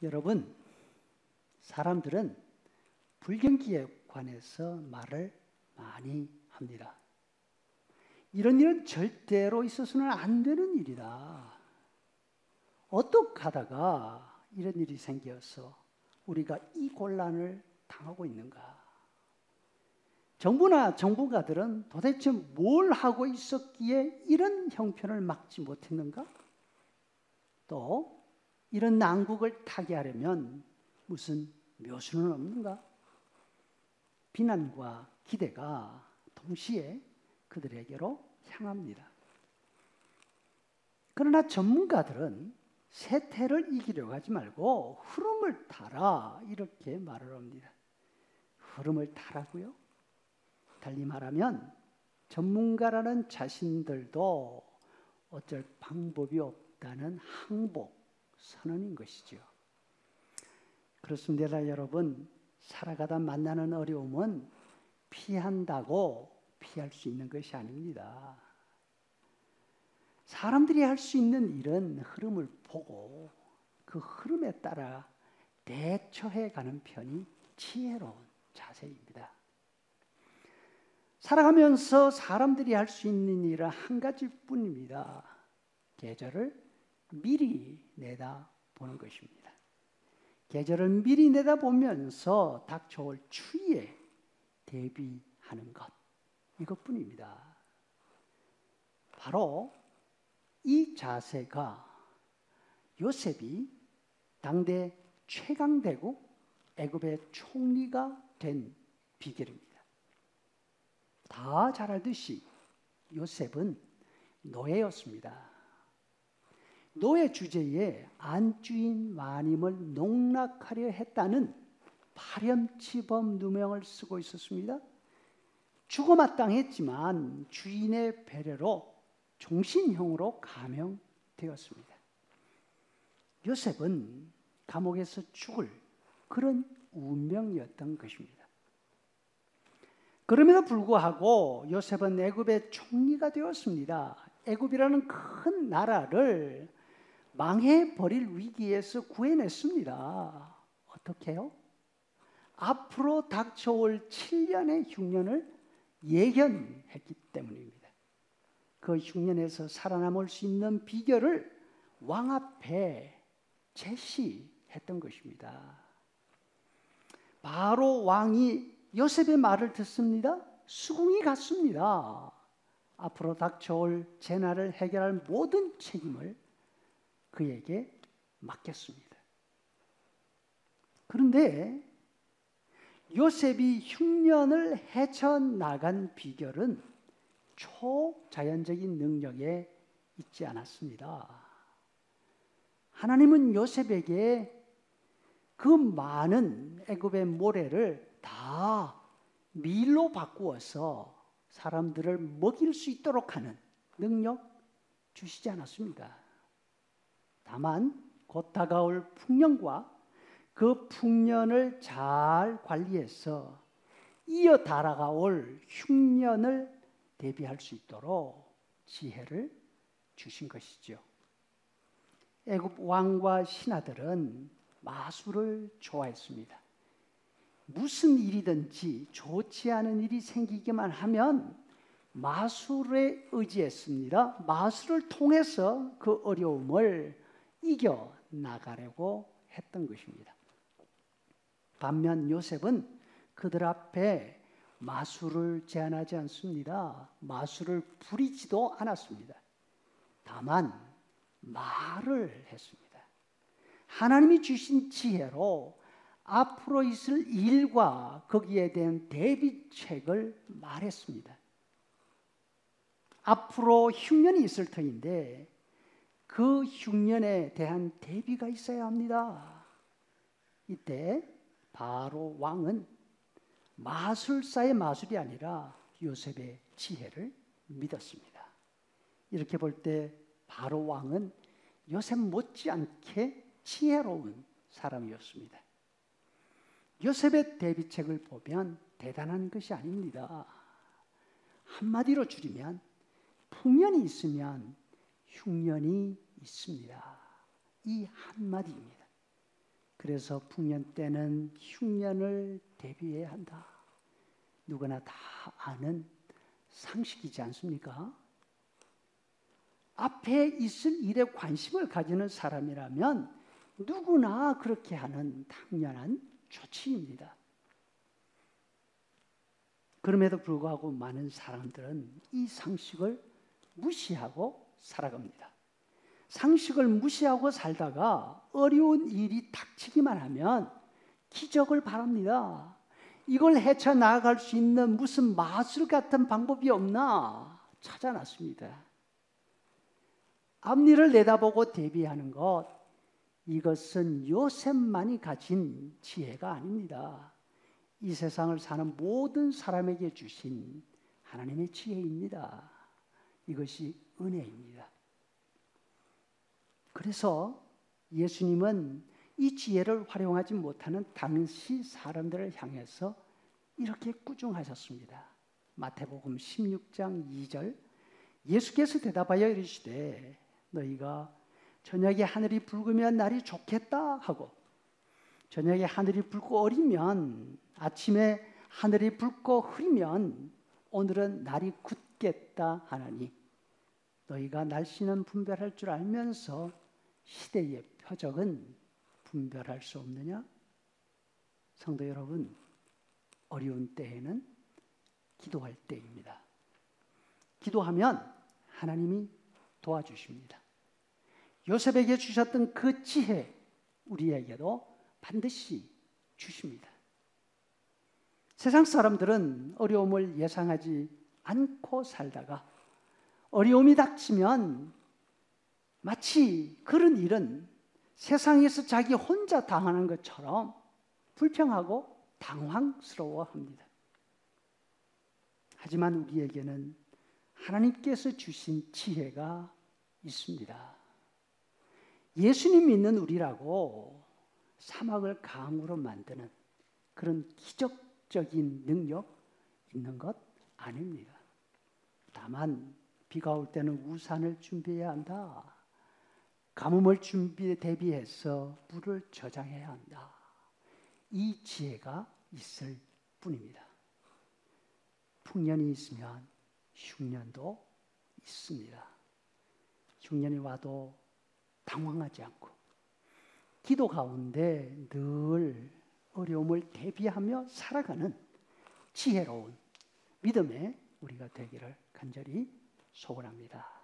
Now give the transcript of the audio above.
여러분, 사람들은 불경기에 관해서 말을 많이 합니다. 이런 일은 절대로 있어서는 안 되는 일이다. 어떻게 하다가 이런 일이 생겨서 우리가 이 곤란을 당하고 있는가? 정부나 정부가들은 도대체 뭘 하고 있었기에 이런 형편을 막지 못했는가? 또 이런 난국을 타개하려면 무슨 묘수는 없는가? 비난과 기대가 동시에 그들에게로 향합니다. 그러나 전문가들은 세태를 이기려고 하지 말고 흐름을 타라, 이렇게 말을 합니다. 흐름을 타라고요? 달리 말하면 전문가라는 자신들도 어쩔 방법이 없다는 항복 선언인 것이죠. 그렇습니다, 여러분. 살아가다 만나는 어려움은 피한다고 피할 수 있는 것이 아닙니다. 사람들이 할 수 있는 일은 흐름을 보고 그 흐름에 따라 대처해 가는 편이 지혜로운 자세입니다. 살아가면서 사람들이 할 수 있는 일은 한 가지뿐입니다. 계절을 미리 내다보는 것입니다. 계절을 미리 내다보면서 닥쳐올 추위에 대비하는 것, 이것뿐입니다. 바로 이 자세가 요셉이 당대 최강대국 애굽의 총리가 된 비결입니다. 다 잘 알듯이 요셉은 노예였습니다. 노예 주제에 안주인 마님을 농락하려 했다는 파렴치범 누명을 쓰고 있었습니다. 죽어마땅했지만 주인의 배려로 종신형으로 감형되었습니다. 요셉은 감옥에서 죽을 그런 운명이었던 것입니다. 그럼에도 불구하고 요셉은 애굽의 총리가 되었습니다. 애굽이라는 큰 나라를 망해버릴 위기에서 구해냈습니다. 어떻게 해요? 앞으로 닥쳐올 7년의 흉년을 예견했기 때문입니다. 그 흉년에서 살아남을 수 있는 비결을 왕 앞에 제시했던 것입니다. 바로 왕이 요셉의 말을 듣습니다. 수긍이 갔습니다. 앞으로 닥쳐올 재난을 해결할 모든 책임을 그에게 맡겼습니다. 그런데 요셉이 흉년을 헤쳐나간 비결은 초자연적인 능력에 있지 않았습니다. 하나님은 요셉에게 그 많은 애굽의 모래를 다 밀로 바꾸어서 사람들을 먹일 수 있도록 하는 능력 주시지 않았습니다. 다만 곧 다가올 풍년과 그 풍년을 잘 관리해서 이어 달아올 흉년을 대비할 수 있도록 지혜를 주신 것이죠. 애굽 왕과 신하들은 마술을 좋아했습니다. 무슨 일이든지 좋지 않은 일이 생기기만 하면 마술에 의지했습니다. 마술을 통해서 그 어려움을 이겨나가려고 했던 것입니다. 반면 요셉은 그들 앞에 마술을 제안하지 않습니다. 마술을 부리지도 않았습니다. 다만 말을 했습니다. 하나님이 주신 지혜로 앞으로 있을 일과 거기에 대한 대비책을 말했습니다. 앞으로 흉년이 있을 터인데 그 흉년에 대한 대비가 있어야 합니다. 이때 바로 왕은 마술사의 마술이 아니라 요셉의 지혜를 믿었습니다. 이렇게 볼 때 바로 왕은 요셉 못지않게 지혜로운 사람이었습니다. 요셉의 대비책을 보면 대단한 것이 아닙니다. 한마디로 줄이면 풍년이 있으면 흉년이 있습니다. 이 한마디입니다. 그래서 풍년 때는 흉년을 대비해야 한다. 누구나 다 아는 상식이지 않습니까? 앞에 있을 일에 관심을 가지는 사람이라면 누구나 그렇게 하는 당연한 조치입니다. 그럼에도 불구하고 많은 사람들은 이 상식을 무시하고 살아갑니다. 상식을 무시하고 살다가 어려운 일이 닥치기만 하면 기적을 바랍니다. 이걸 헤쳐나갈 수 있는 무슨 마술 같은 방법이 없나 찾아놨습니다. 앞일을 내다보고 대비하는 것, 이것은 요셉만이 가진 지혜가 아닙니다. 이 세상을 사는 모든 사람에게 주신 하나님의 지혜입니다. 이것이 은혜입니다. 그래서 예수님은 이 지혜를 활용하지 못하는 당시 사람들을 향해서 이렇게 꾸중하셨습니다. 마태복음 16장 2절, 예수께서 대답하여 이르시되 너희가 저녁에 하늘이 붉으면 날이 좋겠다 하고 저녁에 하늘이 붉고 어리면 아침에 하늘이 붉고 흐리면 오늘은 날이 굳겠다 하나니 너희가 날씨는 분별할 줄 알면서 시대의 표적은 분별할 수 없느냐? 성도 여러분, 어려운 때에는 기도할 때입니다. 기도하면 하나님이 도와주십니다. 요셉에게 주셨던 그 지혜 우리에게도 반드시 주십니다. 세상 사람들은 어려움을 예상하지 않고 살다가 어려움이 닥치면 마치 그런 일은 세상에서 자기 혼자 당하는 것처럼 불평하고 당황스러워합니다. 하지만 우리에게는 하나님께서 주신 지혜가 있습니다. 예수님 믿는 우리라고 사막을 강으로 만드는 그런 기적적인 능력 있는 것 아닙니다. 다만 비가 올 때는 우산을 준비해야 한다. 가뭄을 대비해서 물을 저장해야 한다. 이 지혜가 있을 뿐입니다. 풍년이 있으면 흉년도 있습니다. 흉년이 와도 당황하지 않고 기도 가운데 늘 어려움을 대비하며 살아가는 지혜로운 믿음의 우리가 되기를 간절히 소원합니다.